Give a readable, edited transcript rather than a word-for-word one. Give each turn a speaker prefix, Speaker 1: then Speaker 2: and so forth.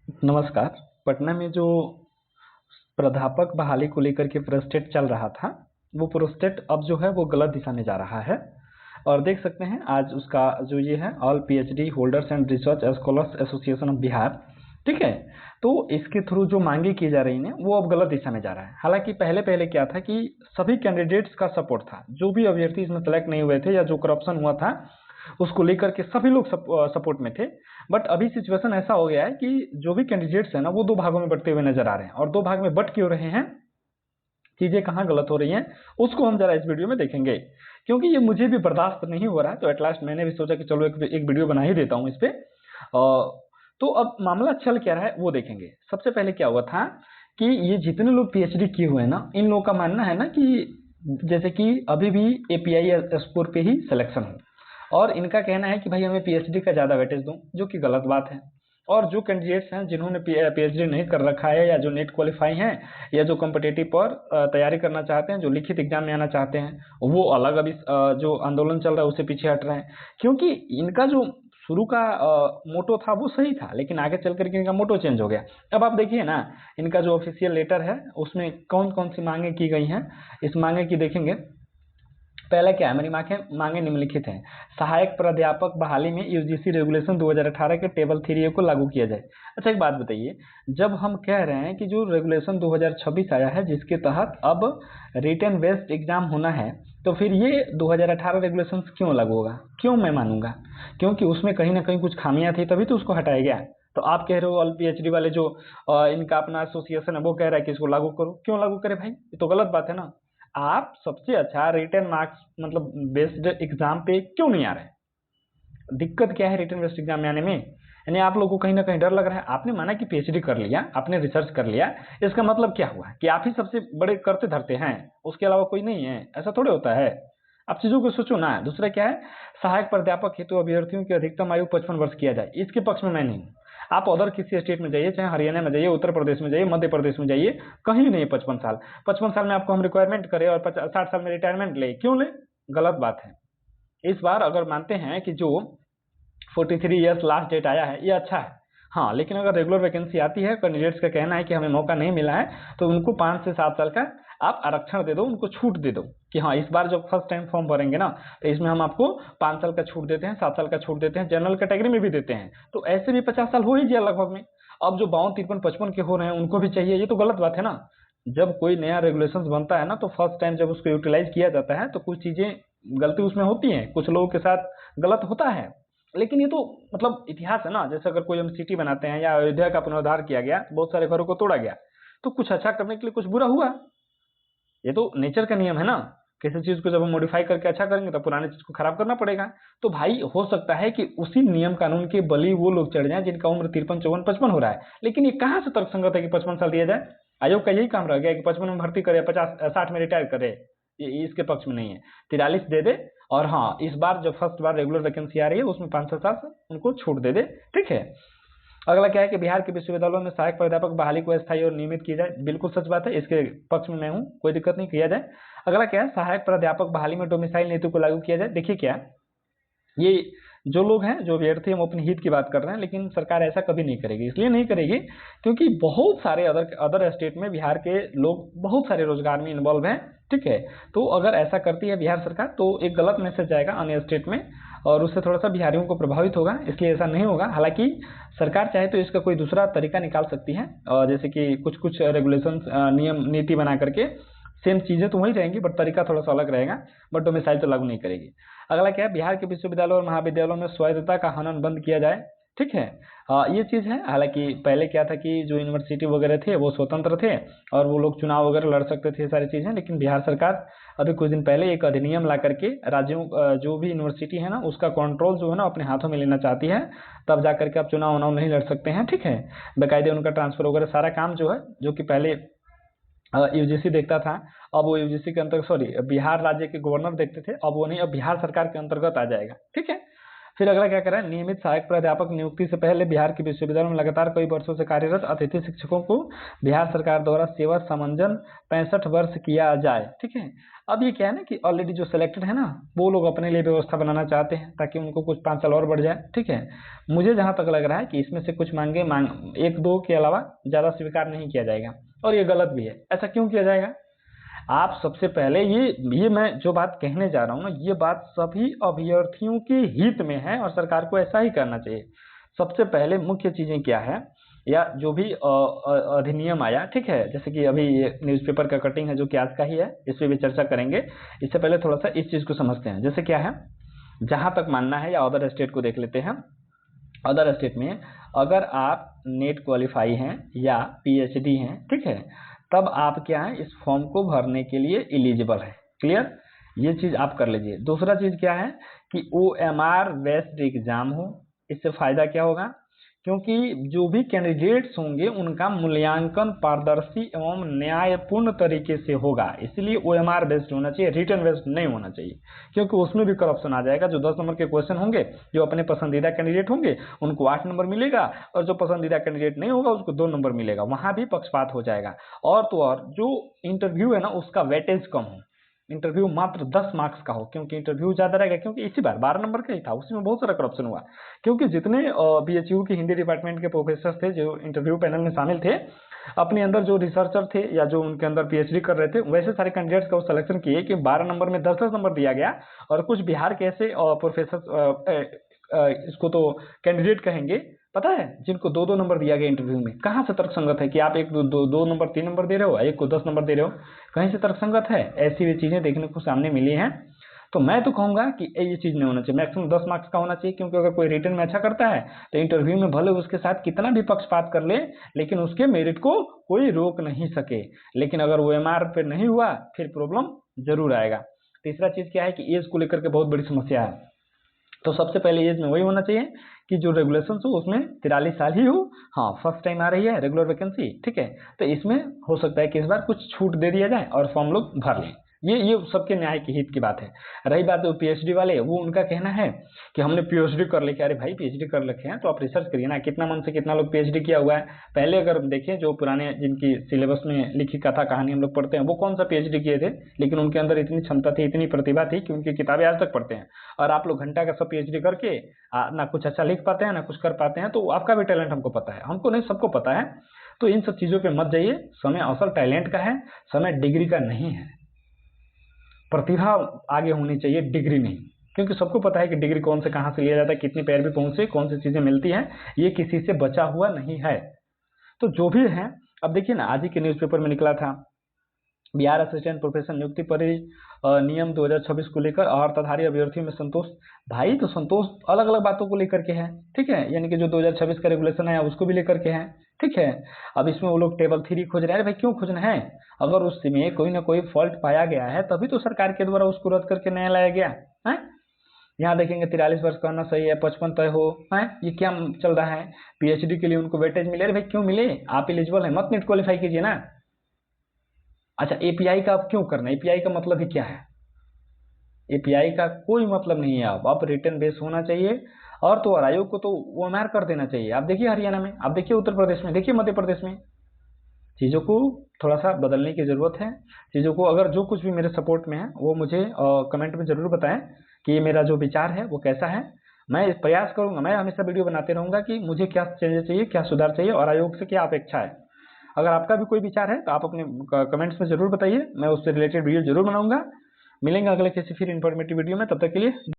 Speaker 1: नमस्कार। पटना में जो प्राध्यापक बहाली को लेकर के प्रोस्टेट चल रहा था, वो प्रोस्टेट अब जो है वो गलत दिशा में जा रहा है। और देख सकते हैं आज उसका जो ये है all PhD holders and research scholars association of Bihar, ठीक है। तो इसके थ्रू जो मांगे की जा रही हैं वो अब गलत दिशा में जा रहा है। हालांकि पहले पहले क्या था कि सभी कैंडिडेट्स का सपोर्ट था, जो भी अभ्यर्थी इसमें सेलेक्ट नहीं हुए थे या जो करप्शन हुआ था उसको लेकर के सभी लोग सपोर्ट में थे। बट अभी सिचुएशन ऐसा हो गया है कि जो भी कैंडिडेट्स हैं ना वो दो भागों में बंटते हुए नजर आ रहे हैं, और दो भाग में बट क्यों रहे हैं, चीजें कहाँ गलत हो रही हैं, उसको हम जरा इस वीडियो में देखेंगे। क्योंकि ये मुझे भी बर्दाश्त नहीं हो रहा है, तो एट लास्ट मैंने भी सोचा कि चलो एक वीडियो बना ही देता हूँ इस पे। तो अब मामला चल क्या रहा है वो देखेंगे। सबसे पहले क्या हुआ था कि ये जितने लोग पीएचडी किए हुए हैं ना, इन लोगों का मानना है ना कि जैसे कि अभी भी एपीआई स्कोर पे ही सिलेक्शन हो, और इनका कहना है कि भाई हमें पीएचडी का ज़्यादा वेटेज दो, जो कि गलत बात है। और जो कैंडिडेट्स हैं जिन्होंने पीएचडी नहीं कर रखा है, या जो नेट क्वालिफाई हैं, या जो कॉम्पिटिटिव पर तैयारी करना चाहते हैं, जो लिखित एग्जाम में आना चाहते हैं, वो अलग अभी जो आंदोलन चल रहा है उससे पीछे हट रहे हैं। क्योंकि इनका जो शुरू का मोटो था वो सही था, लेकिन आगे चल करके इनका मोटो चेंज हो गया। अब आप देखिए ना, इनका जो ऑफिशियल लेटर है उसमें कौन कौन सी मांगे की गई हैं, इस मांगे की देखेंगे। पहला क्या है, मेरी मांगे निम्नलिखित हैं। सहायक प्राध्यापक बहाली में यूजीसी रेगुलेशन 2018 के टेबल 3A को लागू किया जाए। अच्छा एक बात बताइए, जब हम कह रहे हैं कि जो रेगुलेशन 2026 आया है जिसके तहत अब रिटन बेस्ड एग्जाम होना है, तो फिर ये 2018 रेगुलेशन क्यों लागू होगा? क्यों मैं मानूंगा? क्योंकि उसमें कहीं ना कहीं कुछ खामियां थी, तभी तो उसको हटाया गया। तो आप कह रहे हो ऑल पीएचडी वाले जो इनका अपना एसोसिएशन है वो कह रहा है कि इसको लागू करो, क्यों लागू करे भाई? ये तो गलत बात है ना। आप सबसे अच्छा रिटन मार्क्स मतलब बेस्ड एग्जाम पे क्यों नहीं आ रहे हैं? दिक्कत क्या है रिटन बेस्ड एग्जाम में आने में? यानी आप लोगों को कहीं ना कहीं डर लग रहा है। आपने माना कि पीएचडी कर लिया, आपने रिसर्च कर लिया, इसका मतलब क्या हुआ कि आप ही सबसे बड़े करते धरते हैं, उसके अलावा कोई नहीं है? ऐसा थोड़े होता है। आप चीजों को सोचो ना। दूसरा क्या है, सहायक प्राध्यापक हेतु अभ्यर्थियों की अधिकतम आयु 55 वर्ष किया जाए, इसके पक्ष में मैं नहीं हूँ। आप अदर किसी स्टेट में जाइए, चाहे हरियाणा में जाइए, उत्तर प्रदेश में जाइए, मध्य प्रदेश में जाइए, कहीं नहीं है 55 साल। 55 साल में आपको हम रिक्वायरमेंट करें और 60 साल में रिटायरमेंट ले, क्यों ले? गलत बात है। इस बार अगर मानते हैं कि जो 43 ईयर्स लास्ट डेट आया है ये अच्छा है, हाँ, लेकिन अगर रेगुलर वैकेंसी आती है, कैंडिडेट्स का कहना है कि हमें मौका नहीं मिला है, तो उनको 5 से 7 साल का आप आरक्षण दे दो, उनको छूट दे दो कि हाँ इस बार जब फर्स्ट टाइम फॉर्म भरेंगे ना, तो इसमें हम आपको 5 साल का छूट देते हैं, 7 साल का छूट देते हैं, जनरल कैटेगरी में भी देते हैं, तो ऐसे भी 50 साल हो ही गया लगभग में। अब जो 52, 53, 55 के हो रहे हैं उनको भी चाहिए, ये तो गलत बात है ना। जब कोई नया रेगुलेशन बनता है ना, तो फर्स्ट टाइम जब उसको यूटिलाइज किया जाता है तो कुछ चीजें गलती उसमें होती हैं, कुछ लोगों के साथ गलत होता है। लेकिन ये तो मतलब इतिहास है ना। जैसे अगर कोई हम सिटी बनाते हैं या अयोध्या का पुनरुद्धार किया गया, बहुत सारे घरों को तोड़ा गया, तो कुछ अच्छा करने के लिए कुछ बुरा हुआ। ये तो नेचर का नियम है ना। किसी चीज को जब हम मॉडिफाई करके अच्छा करेंगे तो पुरानी चीज को खराब करना पड़ेगा। तो भाई हो सकता है कि उसी नियम कानून के बली वो लोग चढ़ जाएं जिनका उम्र 53, 54, 55 हो रहा है। लेकिन ये कहाँ से तर्कसंगत है कि 55 साल दिया जाए? आयोग का यही काम रह गया कि 55 में भर्ती करे, 50, 60 में रिटायर करे। ये इसके पक्ष में नहीं है। 43 दे दे, और हाँ इस बार जब फर्स्ट बार रेगुलर वैकेंसी आ रही है उसमें 5 से 7 उनको छूट दे दे, ठीक है। अगला क्या है कि बिहार के विश्वविद्यालयों में सहायक प्राध्यापक बहाली को अस्थायी और नियमित की जाए। बिल्कुल सच बात है, इसके पक्ष में मैं हूँ, कोई दिक्कत नहीं, किया जाए। अगला क्या है, सहायक प्राध्यापक बहाली में डोमिसाइल नीति को लागू किया जाए। देखिए क्या ये जो लोग हैं, जो अभ्यर्थी, हम अपने हित की बात कर रहे हैं, लेकिन सरकार ऐसा कभी नहीं करेगी। इसलिए नहीं करेगी क्योंकि बहुत सारे अदर स्टेट में बिहार के लोग बहुत सारे रोजगार में इन्वॉल्व हैं, ठीक है। तो अगर ऐसा करती है बिहार सरकार तो एक गलत मैसेज जाएगा अन्य स्टेट में, और उससे थोड़ा सा बिहारियों को प्रभावित होगा। इसलिए ऐसा नहीं होगा। हालांकि सरकार चाहे तो इसका कोई दूसरा तरीका निकाल सकती है, जैसे कि कुछ कुछ रेगुलेशन, नियम, नीति बना करके सेम चीजें तो वही रहेंगी, बट तरीका थोड़ा सा अलग रहेगा, बट डोमिसाइल तो लागू नहीं करेगी। अगला क्या है, बिहार के विश्वविद्यालयों और महाविद्यालयों में स्वायत्तता का हनन बंद किया जाए, ठीक है। ये चीज है। हालांकि पहले क्या था कि जो यूनिवर्सिटी वगैरह थे वो स्वतंत्र थे और वो लोग चुनाव वगैरह लड़ सकते थे, सारी चीजें। लेकिन बिहार सरकार अभी कुछ दिन पहले एक अधिनियम ला करके राज्यों, जो भी यूनिवर्सिटी है ना, उसका कंट्रोल जो है ना अपने हाथों में लेना चाहती है। तब जाकर के आप चुनाव उनाव नहीं लड़ सकते हैं, ठीक है। बेकायदे उनका ट्रांसफर वगैरह सारा काम जो है, जो कि पहले यूजीसी देखता था, अब वो यूजीसी के अंतर्गत, सॉरी, बिहार राज्य के गवर्नर देखते थे, अब वो नहीं, अब बिहार सरकार के अंतर्गत आ जाएगा, ठीक है। फिर अगला क्या कर रहा है, नियमित सहायक प्राध्यापक नियुक्ति से पहले बिहार के विश्वविद्यालयों में लगातार कई वर्षों से कार्यरत अतिथि शिक्षकों को बिहार सरकार द्वारा सेवा समंजन 65 वर्ष किया जाए। ठीक है, अब ये क्या है ना कि ऑलरेडी जो सिलेक्टेड है ना, वो लोग अपने लिए व्यवस्था बनाना चाहते हैं ताकि उनको कुछ 5 साल और बढ़ जाए। ठीक है, मुझे जहां तक लग रहा है कि इसमें से कुछ मांगे 1-2 के अलावा ज्यादा स्वीकार नहीं किया जाएगा, और ये गलत भी है। ऐसा क्यों किया जाएगा? आप सबसे पहले ये मैं जो बात कहने जा रहा हूँ ना, ये बात सभी अभ्यर्थियों के हित में है और सरकार को ऐसा ही करना चाहिए। सबसे पहले मुख्य चीजें क्या है, या जो भी अधिनियम आया, ठीक है, जैसे कि अभी ये न्यूज़पेपर का कटिंग है जो कि आज का ही है, इस पर भी चर्चा करेंगे। इससे पहले थोड़ा सा इस चीज को समझते हैं। जैसे क्या है, जहां तक मानना है, या अदर स्टेट को देख लेते हैं। अदर स्टेट में अगर आप नेट क्वालिफाई हैं या पीएचडी हैं, ठीक है, तब आप क्या है, इस फॉर्म को भरने के लिए एलिजिबल है। क्लियर, ये चीज आप कर लीजिए। दूसरा चीज क्या है कि OMR बेस्ड एग्जाम हो। इससे फायदा क्या होगा, क्योंकि जो भी कैंडिडेट्स होंगे उनका मूल्यांकन पारदर्शी एवं न्यायपूर्ण तरीके से होगा, इसलिए OMR बेस्ड होना चाहिए, रिटन बेस्ड नहीं होना चाहिए, क्योंकि उसमें भी करप्शन आ जाएगा। जो 10 नंबर के क्वेश्चन होंगे, जो अपने पसंदीदा कैंडिडेट होंगे उनको 8 नंबर मिलेगा, और जो पसंदीदा कैंडिडेट नहीं होगा उसको 2 नंबर मिलेगा, वहां भी पक्षपात हो जाएगा। और तो और जो इंटरव्यू है ना, उसका वेटेज कम हो, इंटरव्यू मात्र 10 मार्क्स का हो, क्योंकि इंटरव्यू ज्यादा रहेगा। क्योंकि इसी बार 12 नंबर का ही था, उसमें बहुत सारा करप्शन हुआ, क्योंकि जितने BHU के हिंदी डिपार्टमेंट के प्रोफेसर थे जो इंटरव्यू पैनल में शामिल थे, अपने अंदर जो रिसर्चर थे या जो उनके अंदर PhD कर रहे थे, वैसे सारे कैंडिडेट्स का वो सिलेक्शन किए कि 12 नंबर में 10-10 नंबर दिया गया। और कुछ बिहार के ऐसे प्रोफेसर, इसको तो कैंडिडेट कहेंगे, पता है, जिनको 2-2 नंबर दिया गया इंटरव्यू में। कहाँ से तर्कसंगत है कि आप एक 2 नंबर 3 नंबर दे रहे हो, एक को 10 नंबर दे रहे हो? कहीं से तर्कसंगत है? ऐसी भी चीजें देखने को सामने मिली हैं। तो मैं तो कहूंगा कि ये चीज नहीं होना चाहिए, मैक्सिमम 10 मार्क्स का होना चाहिए। क्योंकि अगर कोई रिटर्न में अच्छा करता है तो इंटरव्यू में भले उसके साथ कितना भी पक्षपात कर ले, लेकिन उसके मेरिट को कोई रोक नहीं सके। लेकिन अगर OMR पे नहीं हुआ, फिर प्रॉब्लम जरूर आएगा। तीसरा चीज क्या है कि एज को लेकर के बहुत बड़ी समस्या है। तो सबसे पहले एज में वही होना चाहिए कि जो रेगुलेशन हो उसमें 43 साल ही हो। हाँ, फर्स्ट टाइम आ रही है रेगुलर वैकेंसी, ठीक है, तो इसमें हो सकता है कि इस बार कुछ छूट दे दिया जाए और फॉर्म लोग भर लें। ये सबके न्याय के हित की बात है। रही बात PhD वाले, वो उनका कहना है कि हमने PhD कर लेके, अरे भाई PhD कर रखे हैं तो आप रिसर्च करिए ना, कितना मन से कितना लोग PhD किया हुआ है। पहले अगर देखें, जो पुराने जिनकी सिलेबस में लिखी कथा कहानी हम लोग पढ़ते हैं, वो कौन सा PhD किए थे, लेकिन उनके अंदर इतनी क्षमता थी, इतनी प्रतिभा थी कि उनकी किताबें आज तक पढ़ते हैं। और आप लोग घंटा का सब PhD करके ना कुछ अच्छा लिख पाते हैं, ना कुछ कर पाते हैं। तो आपका भी टैलेंट हमको पता है, हमको नहीं, सबको पता है। तो इन सब चीजों पे मत जाइए। समय असल टैलेंट का है, समय डिग्री का नहीं है। प्रतिभा आगे होनी चाहिए, डिग्री नहीं। क्योंकि सबको पता है कि डिग्री कौन से कहां से लिया जाता है, कितनी पैरवी पहुंचे, कौन सी चीजें मिलती हैं, ये किसी से बचा हुआ नहीं है। तो जो भी है, अब देखिए ना, आज ही के न्यूज़पेपर में निकला था बिहार असिस्टेंट प्रोफेसर नियुक्ति नियम 2026 को लेकर अर्थधारी अभ्यर्थियों में संतोष। भाई, तो संतोष अलग अलग बातों को लेकर के है, ठीक है, यानी कि जो 2026 का रेगुलेशन है उसको भी लेकर के है, ठीक है। अब इसमें वो लोग टेबल 3 खोज रहे हैं। भाई, क्यों खोजना है? अगर उसमें कोई ना कोई फॉल्ट पाया गया है तभी तो सरकार के द्वारा उसको रद्द करके नया लाया गया है। यहाँ देखेंगे 43 वर्ष का होना सही है, 55 तय हो है, ये क्या चल रहा है? PhD के लिए उनको वेटेज मिले। भाई, क्यों मिले? आप एलिजिबल है, मत नेट क्वालिफाई कीजिए ना। अच्छा, API का आप क्यों करना? API का मतलब ही क्या है? API का कोई मतलब नहीं है। अब रिटर्न बेस होना चाहिए। और तो और आयोग को तो OMR कर देना चाहिए। आप देखिए हरियाणा में, आप देखिए उत्तर प्रदेश में, देखिए मध्य प्रदेश में, चीज़ों को थोड़ा सा बदलने की ज़रूरत है। चीज़ों को, अगर जो कुछ भी मेरे सपोर्ट में है वो मुझे कमेंट में ज़रूर बताएं कि मेरा जो विचार है वो कैसा है। मैं प्रयास करूंगा, मैं हमेशा वीडियो बनाते रहूंगा कि मुझे क्या चेंजेस चाहिए, क्या सुधार चाहिए और आयोग से क्या अपेक्षा है। अगर आपका भी कोई विचार है तो आप अपने कमेंट्स में ज़रूर बताइए, मैं उससे रिलेटेड वीडियो जरूर बनाऊंगा। मिलेंगे अगले किसी फिर इन्फॉर्मेटिव वीडियो में, तब तक के लिए